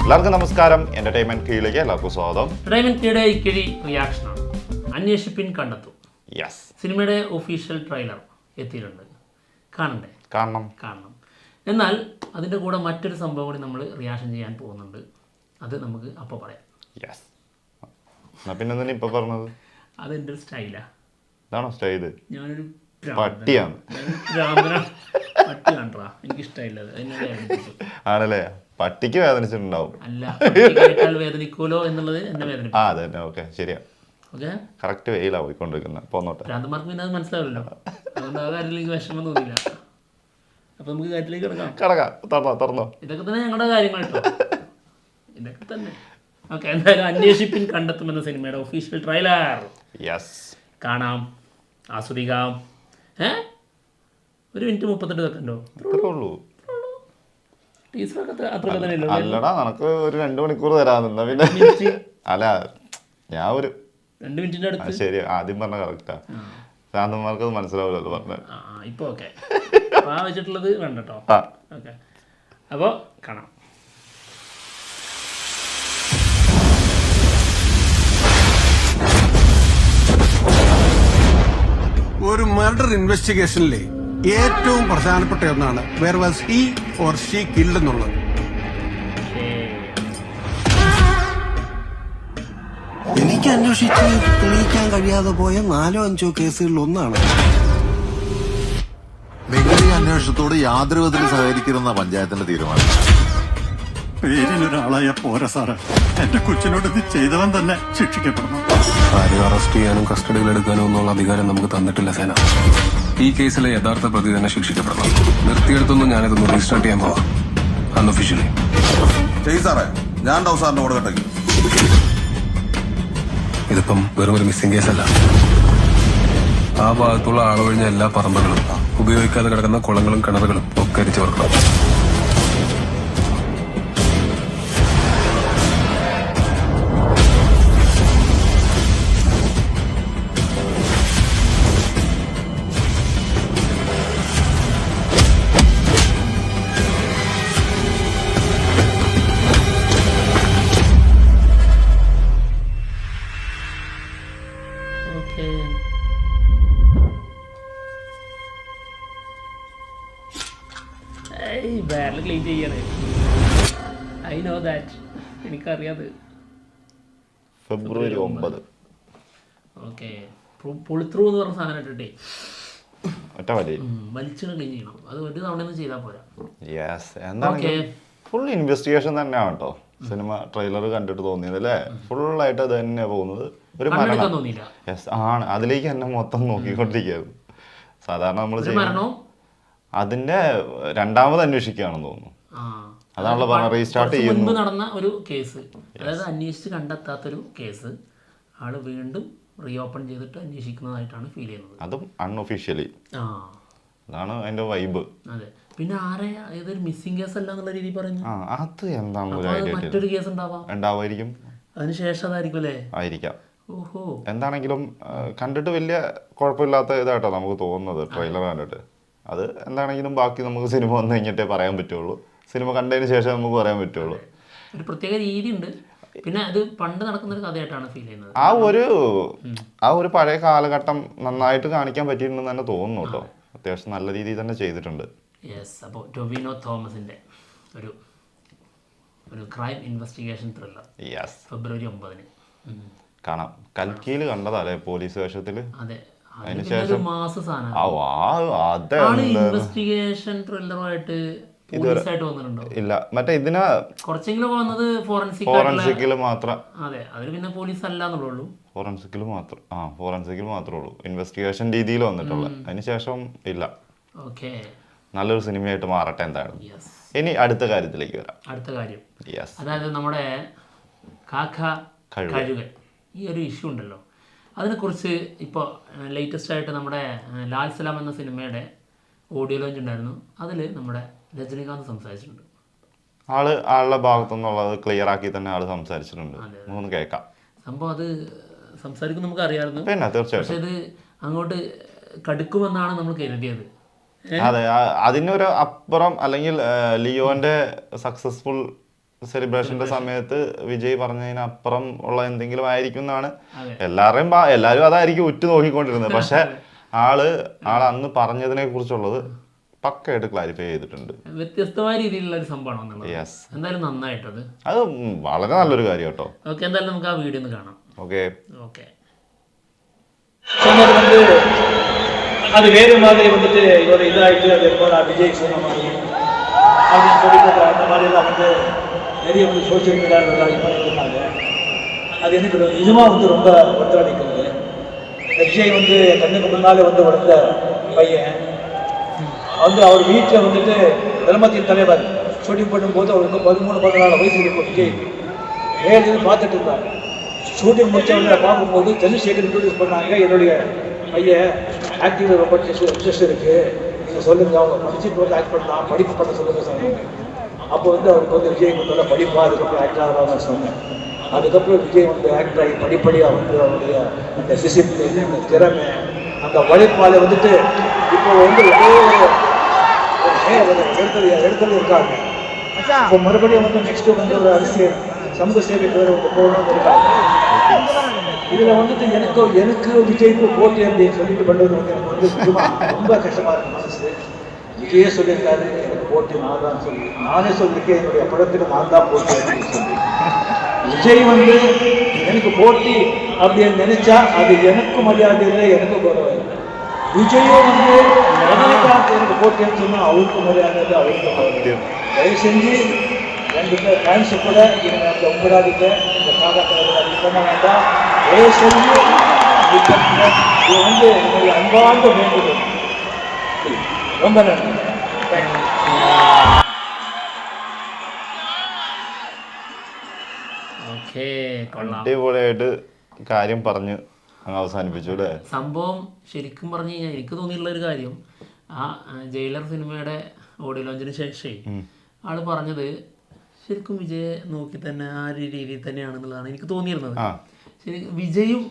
എല്ലാവർക്കും നമസ്കാരം. എന്റർടൈൻമെന്റ് കീഴിലേക്ക് എല്ലാവർക്കും സ്വാഗതം. എന്റർടൈൻമെന്റ് കീഴിലെ ഇക്കിഴി റിയാക്ഷനാണ്. അന്വേഷിപ്പിൻ കണ്ടെത്തും. യെസ്, സിനിമയുടെ ഒഫീഷ്യൽ ട്രെയിലർ എത്തിയിട്ടുണ്ട്. കാണണ്ടേ? കാണണം. എന്നാൽ അതിൻ്റെ കൂടെ മറ്റൊരു സംഭവം കൂടി നമ്മൾ റിയാക്ഷൻ ചെയ്യാൻ പോകുന്നുണ്ട്. അത് നമുക്ക് അപ്പോൾ പറയാം. യെസ്, പിന്നെ ഇപ്പൊ പറഞ്ഞത് അത് എൻ്റെ ഒരു സ്റ്റൈലാണ്. ഇതാണോ സ്റ്റൈല്? ഞാനൊരു പട്ടിയാണ്. പട്ടി കണ്ടാ എനിക്കിഷ്ടമില്ല. ആണല്ലേ? പട്ടിക്ക് വേദനിച്ചിട്ടുണ്ടാവും. അല്ല, കേട്ടാൽ വേദനിക്കൂലോ എന്നുള്ളത് എന്നെ വേദനിക്കും. അതെ, ഓക്കെ, ശരിയാ. ഓക്കെ, കറക്റ്റ് വെയിലാ പോയിക്കൊണ്ടിരിക്കുന്നത്. പോന്നോട്ടെ. ഭ്രാന്തന്മാർക്ക് പിന്നെ അത് മനസ്സിലാവില്ലല്ലോ. അതുകൊണ്ട് ആ കാര്യത്തിൽ എനിക്ക് വിഷമം തോന്നിയില്ല. അപ്പൊ നമുക്ക് കാര്യത്തിലേക്ക് തുറന്നോ. ഇതൊക്കെ തന്നെ ഞങ്ങളുടെ കാര്യങ്ങൾ കേട്ടോ. ഇതൊക്കെ തന്നെ. ഓക്കെ, എന്തായാലും അന്വേഷിപ്പിൻ കണ്ടെത്തുമെന്ന സിനിമയുടെ ഒഫീഷ്യൽ ട്രെയിലർ കാണാം, ആസ്വദിക്കാം. 1 മിനിറ്റ് 38 സെക്കൻഡോ ഉള്ളൂ. ടീച്ചറൊക്കെ അത്ര തന്നെ. അല്ലടാ, നിനക്ക് ഒരു 2 മണിക്കൂർ തരാമെന്നാ. പിന്നെ അല്ല, ഞാൻ ഒരു 2 മിനിറ്റിന്റെ അടുത്ത്. ശരി, ആദ്യം പറഞ്ഞ കറക്റ്റാ. ശാന്തന്മാർക്ക് അത് മനസ്സിലാവില്ലല്ലോ പറഞ്ഞത്. ഇപ്പൊ ഓക്കെ. ആ വെച്ചിട്ടുള്ളത് വേണ്ട കേട്ടോ. ഓക്കെ, അപ്പോൾ കാണാം. ഒരു മർഡർ ഇൻവെസ്റ്റിഗേഷനിലെ ഏറ്റവും പ്രധാനപ്പെട്ട ഒന്നാണ് where was he or she killed എന്നുള്ളത്. എനിക്ക് അന്വേഷിച്ച് തെളിയിക്കാൻ കഴിയാതെ പോയ 4-5 കേസുകളിൽ ഒന്നാണ്. നിങ്ങൾ ഈ അന്വേഷണത്തോട് യാതൊരു വിധത്തിലും സഹകരിക്കരുതെന്ന പഞ്ചായത്തിന്റെ തീരുമാനം. പേരിനൊരാളായ പോരാ സാറ്, എന്റെ കൊച്ചിനോട് ഇത് ചെയ്തവൻ തന്നെ ശിക്ഷിക്കപ്പെടണം. ആരും അറസ്റ്റ് ചെയ്യാനും കസ്റ്റഡിയിലെടുക്കാനോ ഒന്നുള്ള അധികാരം നമുക്ക് തന്നിട്ടില്ല സേന. ഈ കേസിലെ യഥാർത്ഥ പ്രതി തന്നെ ശിക്ഷിക്കപ്പെടണം. നിർത്തിയെടുത്തൊന്നും ഞാനിതൊന്ന് റീസ്റ്റാർട്ട് ചെയ്യാൻ പോവാം. അൺഒഫീഷ്യലി ചെയ് സാറേ, ഞാൻ ഉണ്ടാവും സാറിന്റെ കൂടെ കേട്ടെങ്കിൽ. ഇതിപ്പം വെറും ഒരു മിസ്സിംഗ് കേസല്ല. ആ ഭാഗത്തുള്ള ആളൊഴിഞ്ഞ എല്ലാ പറമ്പുകളും ഉപയോഗിക്കാതെ കിടക്കുന്ന കുളങ്ങളും കിണറുകളും ഒക്കെ അരിച്ചു വെക്കണം. ബാരൽ ക്ലീൻ ചെയ്യണേ. I know that. എനിക്കറിയാത്. ഫെബ്രുവരി 9. ഓക്കെ, പൊളിത്രൂ എന്ന് പറഞ്ഞ സാധനം ഇട്ടിട്ടേ വലിച്ചിട്ട് ക്ലീൻ ചെയ്യണം. അത് ഒരു തവണ ഒന്നും ചെയ്താൽ പോരാ. ഫുൾ ഇൻവെസ്റ്റിഗേഷൻ തന്നെയാണ് കേട്ടോ സിനിമ. ട്രെയിലർ കണ്ടിട്ട് തോന്നിയത് അല്ലേ? ഫുള്ളായിട്ട് അത് തന്നെയാണ് പോകുന്നത്. ഒരു മരണം തോന്നിയില്ല. ആണ്, അതിലേക്ക് തന്നെ മൊത്തം നോക്കിക്കൊണ്ടിരിക്കുകയായിരുന്നു. സാധാരണ നമ്മൾ അതിന്റെ രണ്ടാമത് അന്വേഷിക്കുകയാണെന്ന് തോന്നുന്നു. അതാണല്ലോ പറഞ്ഞ റീസ്റ്റാർട്ട് ചെയ്യുന്നു. നടന്ന ഒരു കേസ്, അതായത് അന്വേഷിച്ച് കണ്ടെത്താത്തൊരു കേസ് ആള് വീണ്ടും റീഓപ്പൺ ചെയ്തിട്ട് അന്വേഷിക്കുന്നതായിട്ടാണ് ഫീൽ ചെയ്യുന്നത്. അതും അൺഒഫീഷ്യലി. അതാണ് അതിന്റെ വൈബ്. അതെ, പിന്നെ ആരെ ഏതൊരു മിസ്സിംഗ് കേസ് അല്ല എന്നുള്ള രീതി പറഞ്ഞു. അത് എന്താണ് മറ്റൊരു കേസ് ഉണ്ടാവായിരിക്കും. അതിനുശേഷം അതായിരിക്കും അല്ലേ? ആയിരിക്കാം. ഓഹോ, എന്താണെങ്കിലും കണ്ടിട്ട് വലിയ കുഴപ്പമില്ലാത്ത ഇതായിട്ടോ നമുക്ക് തോന്നുന്നത് ട്രെയിലർ കണ്ടിട്ട്. അത് എന്താണെങ്കിലും ബാക്കി നമുക്ക് സിനിമ വന്നു കഴിഞ്ഞിട്ടേ പറയാൻ പറ്റുള്ളൂ. സിനിമ കണ്ടതിന് ശേഷം നമുക്ക് പറയാൻ പറ്റുള്ളൂ. ഒരു പ്രത്യേക രീതി ഉണ്ട്. പിന്നെ അത് പണ്ട് നടക്കുന്ന ഒരു കഥയായിട്ടാണ് ഫീൽ ചെയ്യുന്നത്. ആ ഒരു പഴയ കാലഘട്ടം നന്നായിട്ട് കാണിക്കാൻ പറ്റിയിട്ടുണ്ടെന്ന് തന്നെ തോന്നുന്നു കേട്ടോ. അത്യാവശ്യം നല്ല രീതിയിൽ തന്നെ ചെയ്തിട്ടുണ്ട്. യെസ്, അപ്പോൾ ടൊവിനോ തോമസിന്റെ ഒരു ക്രൈം ഇൻവെസ്റ്റിഗേഷൻ ത്രില്ലർ ഫെബ്രുവരി 9 കാണാം. കൽക്കിയിൽ കണ്ടതല്ലേ പോലീസ് വേഷത്തില്? അതെ, അതിനുശേഷം ഇൻവെസ്റ്റിഗേഷൻ ത്രില്ലറുമായിട്ട് ഇല്ല, മറ്റേ ഇതിന് കുറച്ചെങ്കിലും വന്നത് ഫോറൻസിക്കില് മാത്രം. അതെ, അതിൽ പിന്നെ പോലീസ് അല്ല എന്നുള്ളൂ. ഫോറൻസിക്കിൽ മാത്രമേ ഉള്ളൂ ഇൻവെസ്റ്റിഗേഷൻ രീതിയിൽ വന്നിട്ടുള്ള. അതിനുശേഷം ഇല്ല. ഓക്കെ, നല്ലൊരു സിനിമയായിട്ട് മാറട്ടെ എന്തായാലും. ഇനി അടുത്ത കാര്യത്തിലേക്ക് വരാം. അടുത്ത കാര്യം, അതായത് നമ്മുടെ കാക്ക കഴുകൻ ഈ ഒരു ഇഷ്യൂ ഉണ്ടല്ലോ, അതിനെക്കുറിച്ച് ഇപ്പോൾ ലേറ്റസ്റ്റ് ആയിട്ട് നമ്മുടെ ലാൽ സലാം എന്ന സിനിമയുടെ ഓഡിയോ ലോഞ്ച് ഉണ്ടായിരുന്നു. അതിൽ നമ്മുടെ രജനീകാന്ത് സംസാരിച്ചിട്ടുണ്ട്. ആളുടെ ഭാഗത്തുനിന്നുള്ളത് ക്ലിയർ ആക്കി തന്നെ ആള് സംസാരിച്ചിട്ടുണ്ട്. ഒന്ന് കേൾക്കാം. സംഭവം അത് സംസാരിക്കും നമുക്ക് അറിയാമായിരുന്നു. പിന്നെ തീർച്ചയായിട്ടും പക്ഷെ ഇത് അങ്ങോട്ട് കടുക്കുമെന്നാണ് നമ്മൾ കരുതിയത്. അതെ, അതിനൊരു അപ്പുറം അല്ലെങ്കിൽ ലിയോന്റെ സക്സസ്ഫുൾ സെലിബ്രേഷന്റെ സമയത്ത് വിജയ് പറഞ്ഞതിനപ്പുറം ഉള്ള എന്തെങ്കിലും ആയിരിക്കും എന്നാണ് എല്ലാവരും അതായിരിക്കും ഉറ്റു നോക്കിക്കൊണ്ടിരുന്നത്. പക്ഷെ ആള് അന്ന് പറഞ്ഞതിനെ കുറിച്ചുള്ളത് പക്കയായിട്ട് ക്ലാരിഫൈ ചെയ്തിട്ടുണ്ട്. വ്യത്യസ്തമായ രീതിയിലുള്ള ഒരു സംഭവമാണ്. എന്തായാലും നന്നായിട്ടത്, അത് വളരെ നല്ലൊരു കാര്യം കേട്ടോ. ഓക്കെ, എന്തായാലും നമുക്ക് ആ വീഡിയോ ഒന്ന് കാണാം. ஓகே சொன்னது வந்து அது வேறு மாதிரி வந்துட்டு ஒரு இதாகிட்டு அது போல விஜய் சொன்ன மாதிரி அப்படின்னு சொல்லி அந்த மாதிரிலாம் வந்து நிறைய வந்து சோசியல் மீடியாவில் பண்ணிட்டு இருந்தாங்க. அது எனக்கு நிஜமாக வந்து ரொம்ப ஒத்துழைக்கிறது. விஜய் வந்து கண்ணுக்கு முன்னாலே வந்து வளர்ந்த பையன் வந்து அவர் வீட்டில் வந்துட்டு பிரம்மத்தின் தலைவர் ஷூட்டிங் பண்ணும்போது அவருக்கு 13-14 வயசு இருக்கும். விஜய் வேலையை பார்த்துட்டு இருந்தாங்க. ஷூட்டிங் முடிச்சவங்களை பார்க்கும்போது சந்திரசேகர் இன்ட்ரோடியூஸ் பண்ணாங்க, என்னுடைய பையன் ஆக்டிங்கில் ரொம்ப இன்ட்ரெஸ்ட் இருக்குது, நீங்கள் சொல்லுங்கள், அவங்க படிச்சுட்டு வந்து ஆக்ட் பண்ணலாம், படிப்பு பண்ண சொல்லுங்கள் சொன்னாங்க. அப்போ வந்து அவருக்கு வந்து விஜய் முதல்ல படிப்பா, அதுக்கப்புறம் ஆக்ட் ஆகலாம் சொன்னேன். அதுக்கப்புறம் விஜய் வந்து ஆக்ட் ஆகி படிப்படியாக வந்து அவருடைய அந்த டிசிப்ளின், அந்த திறமை, அந்த உழைப்பால் வந்துட்டு இப்போ வந்து எடுத்துல இருக்காங்க. இப்போ மறுபடியும் வந்து நெக்ஸ்ட்டு வந்து ஒரு அரசியல் சமூக சேவை போகணும்னு இருக்காங்க. இதில் வந்துட்டு எனக்கு விஜய்க்கு போட்டி அப்படின்னு சொல்லிட்டு பண்ணுறது வந்து எனக்கு வந்து சுத்தமாக ரொம்ப கஷ்டமாக இருக்கு மனசு. விஜயே சொல்லியிருக்காரு எனக்கு போட்டி நான் தான் சொல்லி, நானே சொல்லியிருக்கேன் என்னுடைய படத்துக்கு நான் தான் போட்டி அப்படின்னு சொல்லி. விஜய் வந்து எனக்கு போட்டி அப்படின்னு நினைச்சா அது எனக்கு மரியாதை இல்லை, எனக்கு கௌரவம் இல்லை. விஜயும் வந்து எனக்கு போட்டின்னு சொன்னால் அவருக்கு மரியாதை இல்லை, அவருக்கு கௌரவம். தயவு செஞ்சு ரெண்டு பேர் ஃபேன்ஸு கூட இவங்க அந்த உங்களாதிக்க இந்த காக்காக்கள் பண்ண வேண்டாம். தயவு செஞ்சு இது வந்து என்னுடைய அன்பார்ந்த வேண்டுதல். ரொம்ப நன்றி. അടിപൊളിയായിട്ട് കാര്യം പറഞ്ഞ് അങ്ങ് അവസാനിപ്പിച്ചു അല്ലേ? സംഭവം ശരിക്കും പറഞ്ഞു കഴിഞ്ഞാൽ എനിക്ക് തോന്നിയിട്ടുള്ള ഒരു കാര്യം, ആ ജയിലർ സിനിമയുടെ ഓഡിയോ ലോഞ്ചിന് ശേഷം ആള് പറഞ്ഞത് ശരിക്കും വിജയെ നോക്കി തന്നെ ആ ഒരു രീതിയിൽ തന്നെയാണെന്നുള്ളതാണ് എനിക്ക് തോന്നിയിരുന്നത്. ശരി, വിജയും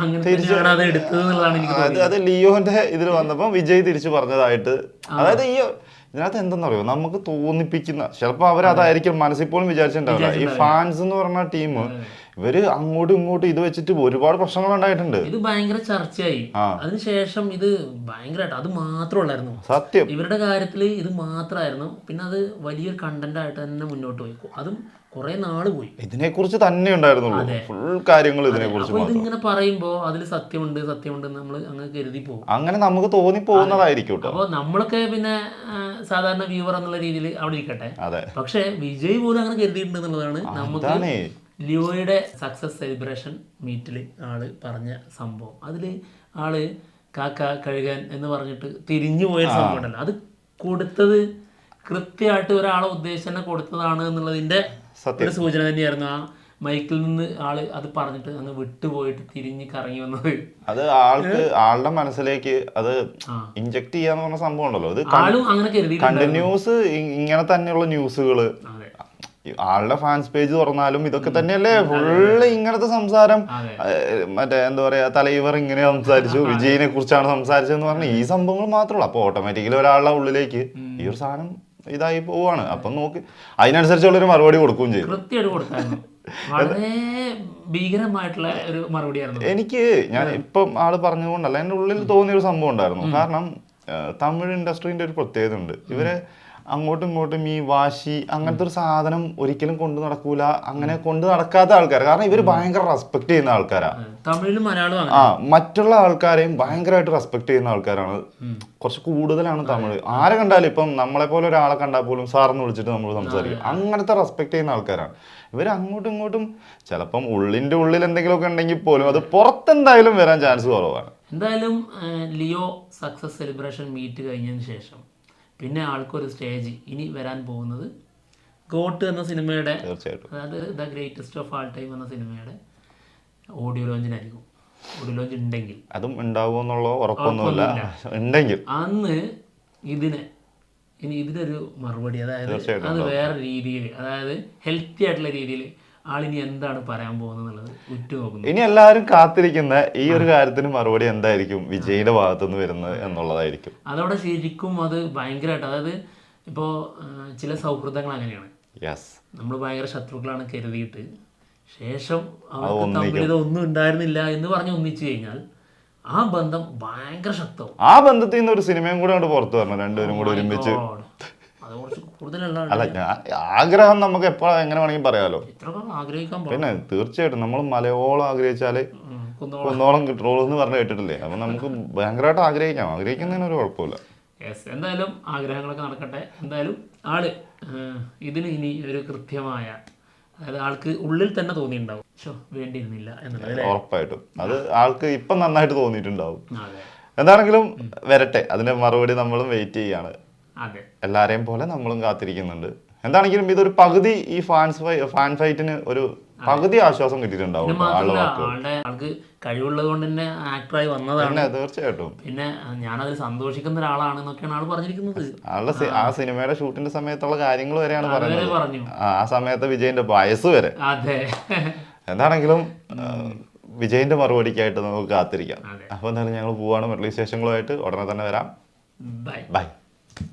അങ്ങനെ തന്നെയാണ് അത് എടുത്തത് എന്നുള്ളതാണ് എനിക്ക് തോന്നിയത്. അത് ലിയോന്റെ ഇതിൽ വന്നപ്പോൾ വിജയ് തിരിച്ചു പറഞ്ഞതായിട്ട്, അതായത് ഈ ഇതിനകത്ത് എന്തെന്നറിയോ, നമുക്ക് തോന്നിപ്പിക്കുന്ന, ചിലപ്പോൾ അവരതായിരിക്കും മനസ്സിൽ പോലും വിചാരിച്ചിട്ടുണ്ടാവില്ല. ഈ ഫാൻസ് എന്ന് പറഞ്ഞ ടീം ഇവര് അങ്ങോട്ടും ഇങ്ങോട്ടും ഇത് വെച്ചിട്ട് ഒരുപാട് പ്രശ്നങ്ങൾ ഉണ്ടായിട്ടുണ്ട്. ഇത് ഭയങ്കര ചർച്ചയായി. അതിനുശേഷം ഇത് ഭയങ്കരമായിട്ട് അത് മാത്രമുള്ളായിരുന്നു സത്യം. ഇവരുടെ കാര്യത്തിൽ ഇത് മാത്രമായിരുന്നു. പിന്നെ അത് വലിയൊരു കണ്ടന്റ് ആയിട്ട് തന്നെ മുന്നോട്ട് പോയി. അതും കുറെ നാള് പോയി. ഇതിനെ കുറിച്ച് തന്നെ ഉണ്ടായിരുന്നുള്ളൂ ഫുൾ കാര്യങ്ങൾ ഇതിനെ കുറിച്ച്. ഇതിങ്ങനെ പറയുമ്പോ അതിൽ സത്യമുണ്ട് നമ്മൾ അങ്ങ് കരുതി പോകും. അങ്ങനെ നമുക്ക് തോന്നി പോകുന്നതായിരിക്കും. അപ്പൊ നമ്മളൊക്കെ പിന്നെ സാധാരണ വ്യൂവർ എന്നുള്ള രീതിയിൽ അവിടെ ഇരിക്കട്ടെ. പക്ഷെ വിജയ് പോലും അങ്ങനെ കരുതിയിട്ടുണ്ട് എന്നുള്ളതാണ് നമുക്ക് ലിയോയുടെ സക്സസ് സെലിബ്രേഷൻ മീറ്റിൽ ആള് പറഞ്ഞ സംഭവം. അതില് ആള് കാക്ക കഴുകാൻ എന്ന് പറഞ്ഞിട്ട് തിരിഞ്ഞു പോയ സംഭവം ഉണ്ടല്ലോ, അത് കൊടുത്തത് കൃത്യമായിട്ട് ഒരാളെ ഉദ്ദേശിച്ച് തന്നെ കൊടുത്തതാണ് എന്നുള്ളതിന്റെ ഒരു സൂചന തന്നെയായിരുന്നു. ആ മൈക്കിൽ നിന്ന് ആള് അത് പറഞ്ഞിട്ട് അങ്ങ് വിട്ടുപോയിട്ട് തിരിഞ്ഞ് കറങ്ങി വന്നത്. അത് ആളുടെ മനസ്സിലേക്ക് അത് ഇൻജക്ട് ചെയ്യാന്ന് പറഞ്ഞ സംഭവം ഉണ്ടല്ലോ, അത് ആളും അങ്ങനെ കരുതി. കണ്ടിന്യൂസ് ഇങ്ങനെ തന്നെയുള്ള ന്യൂസുകള്, ആളുടെ ഫാൻസ് പേജ് തുറന്നാലും ഇതൊക്കെ തന്നെയല്ലേ ഫുള്ള് ഇങ്ങനത്തെ സംസാരം. മറ്റേ എന്താ പറയാ, തലൈവർ ഇങ്ങനെ സംസാരിച്ചു, വിജയിനെ കുറിച്ചാണ് സംസാരിച്ചതെന്ന് പറഞ്ഞ ഈ സംഭവങ്ങൾ മാത്രമല്ല. അപ്പൊ ഓട്ടോമാറ്റിക്കലി ഒരാളുടെ ഉള്ളിലേക്ക് ഈ ഒരു സാധനം ഇതായി പോവാണ്. അപ്പം നോക്ക്, അതിനനുസരിച്ചുള്ളൊരു മറുപടി കൊടുക്കുകയും ചെയ്തു. കൃത്യമായിട്ട് കൊടുത്തായിരുന്നു. വളരെ ഭീകരമായിട്ടുള്ള ഒരു മറുപടിയായിരുന്നു. എനിക്ക് ഞാൻ ഇപ്പം ആള് പറഞ്ഞുകൊണ്ടല്ല, എൻ്റെ ഉള്ളിൽ തോന്നിയൊരു സംഭവം ഉണ്ടായിരുന്നു. കാരണം തമിഴ് ഇൻഡസ്ട്രീൻ്റെ ഒരു പ്രത്യേകത ഉണ്ട്. ഇവരെ അങ്ങോട്ടും ഇങ്ങോട്ടും ഈ വാശി അങ്ങനത്തെ ഒരു സാധനം ഒരിക്കലും കൊണ്ടു നടക്കൂല. അങ്ങനെ കൊണ്ടു നടക്കാത്ത ആൾക്കാർ, കാരണം ഇവര് ഭയങ്കര റെസ്പെക്ട് ചെയ്യുന്ന ആൾക്കാരാണ്. തമിഴിലും മലയാളവും മറ്റുള്ള ആൾക്കാരെയും ഭയങ്കരമായിട്ട് റെസ്പെക്ട് ചെയ്യുന്ന ആൾക്കാരാണ്. കുറച്ച് കൂടുതലാണ് തമിഴ്. ആരെ കണ്ടാലും ഇപ്പം നമ്മളെ പോലെ ഒരാളെ കണ്ടാൽ പോലും സാറെന്ന് വിളിച്ചിട്ട് നമ്മൾ സംസാരിക്കും. അങ്ങനത്തെ റെസ്പെക്ട് ചെയ്യുന്ന ആൾക്കാരാണ് ഇവർ. അങ്ങോട്ടും ഇങ്ങോട്ടും ചിലപ്പം ഉള്ളിൻ്റെ ഉള്ളിൽ എന്തെങ്കിലുമൊക്കെ ഉണ്ടെങ്കിൽ പോലും അത് പുറത്തെന്തായാലും വരാൻ ചാൻസ് കുറവാണ്. എന്തായാലും ലിയോ സക്സസ് സെലിബ്രേഷൻ മീറ്റ് കഴിഞ്ഞതിന് ശേഷം പിന്നെ ആൾക്കൊരു സ്റ്റേജ് ഇനി വരാൻ പോകുന്നത് ഗോട്ട് എന്ന സിനിമയുടെ, അതായത് the greatest of all time എന്ന സിനിമയുടെ ഓഡിയോ ലോഞ്ചിനായിരിക്കും. ഓഡിയോ ലോഞ്ച് ഉണ്ടെങ്കിൽ അതും ഉണ്ടാവുമെന്നുള്ള ഉറപ്പൊന്നുമില്ല. ഉണ്ടെങ്കിൽ അന്ന് ഇതിനൊരു മറുപടി, അതായത് അത് വേറെ രീതിയിൽ, അതായത് ഹെൽത്തി ആയിട്ടുള്ള രീതിയിൽ ആളിനി എന്താണ് പറയാൻ പോകുന്നത് ഉറ്റുനോക്കുന്നു. ഇനി എല്ലാവരും കാത്തിരിക്കുന്ന ഈ ഒരു കാര്യത്തിന് മറുപടി എന്തായിരിക്കും വിജയിന്റെ ഭാഗത്തുനിന്ന് വരുന്നത് എന്നുള്ളതായിരിക്കും. അതവിടെ ശരിക്കും അത് ഭയങ്കരമായിട്ട്, അതായത് ഇപ്പോൾ ചില സൗഹൃദങ്ങൾ അങ്ങനെയാണ്, നമ്മൾ ഭയങ്കര ശത്രുക്കളാണ് കരുതിയിട്ട് ശേഷം അവർക്ക് തമ്മിൽ ഇതൊന്നും ഉണ്ടായിരുന്നില്ല എന്ന് പറഞ്ഞ് ഒന്നിച്ചു കഴിഞ്ഞാൽ ആ ബന്ധം ഭയങ്കര ശക്തവും. ആ ബന്ധത്തിൽ നിന്ന് ഒരു സിനിമയും കൂടെ അങ്ങോട്ട് പുറത്തു വരണം, രണ്ടുപേരും കൂടെ ഒരുമിച്ച്. അത് കുറച്ച് കൂടുതലുള്ള അല്ല, ആഗ്രഹം നമുക്ക് എപ്പോഴും എങ്ങനെ വേണമെങ്കിൽ പറയാലോ. ആഗ്രഹിക്കാൻ പിന്നെ തീർച്ചയായിട്ടും നമ്മൾ മലയോളം ആഗ്രഹിച്ചാല് കുന്നോളം കിട്ടുള്ളൂ എന്ന് പറഞ്ഞ് കേട്ടിട്ടില്ലേ? അപ്പൊ നമുക്ക് ഭയങ്കരമായിട്ട് ആഗ്രഹിക്കുന്നതിന് ഒരു കുഴപ്പമില്ല. എന്തായാലും ആഗ്രഹങ്ങളൊക്കെ നടക്കട്ടെ. എന്തായാലും ആള് ഇതിന് ഇനി ഒരു കൃത്യമായ, അതായത് ആൾക്ക് ഉള്ളിൽ തന്നെ തോന്നിയിട്ടുണ്ടാവും വേണ്ടിയിരുന്നില്ല എന്നുള്ളത്. ഉറപ്പായിട്ടും അത് ആൾക്ക് ഇപ്പം നന്നായിട്ട് തോന്നിയിട്ടുണ്ടാവും. എന്താണെങ്കിലും വരട്ടെ, അതിന്റെ മറുപടി നമ്മളും വെയിറ്റ് ചെയ്യാണ്. എല്ലാരെയും പോലെ നമ്മളും കാത്തിരിക്കുന്നുണ്ട്. എന്താണെങ്കിലും ഇതൊരു പകുതി ഈ ഫാൻ ഫൈറ്റിന് ഒരു പകുതി ആശ്വാസം കിട്ടിയിട്ടുണ്ടാവും. ആൾക്ക് കഴിവുള്ളത് കൊണ്ട് തന്നെ ആക്ടറായി വന്നതാണ്. തീർച്ചയായിട്ടും. പിന്നെ ഞാനതിൽ സന്തോഷിക്കുന്ന ഒരാളാണെന്നൊക്കെയാണ് ആൾ പറഞ്ഞിരിക്കുന്നത്. ആളുടെ ആ സിനിമയുടെ ഷൂട്ടിന്റെ സമയത്തുള്ള കാര്യങ്ങൾ വരെയാണ് പറഞ്ഞത്. ആ സമയത്ത് വിജയന്റെ വയസ്സ് വരെ. അതെ. എന്താണെങ്കിലും വിജയന്റെ മറുപടിക്കായിട്ട് നമുക്ക് കാത്തിരിക്കാം. അപ്പൊ എന്തായാലും ഞങ്ങൾ പോവാണ്. മെഡൽ വിശേഷങ്ങളുമായിട്ട് ഉടനെ തന്നെ വരാം. ബൈ.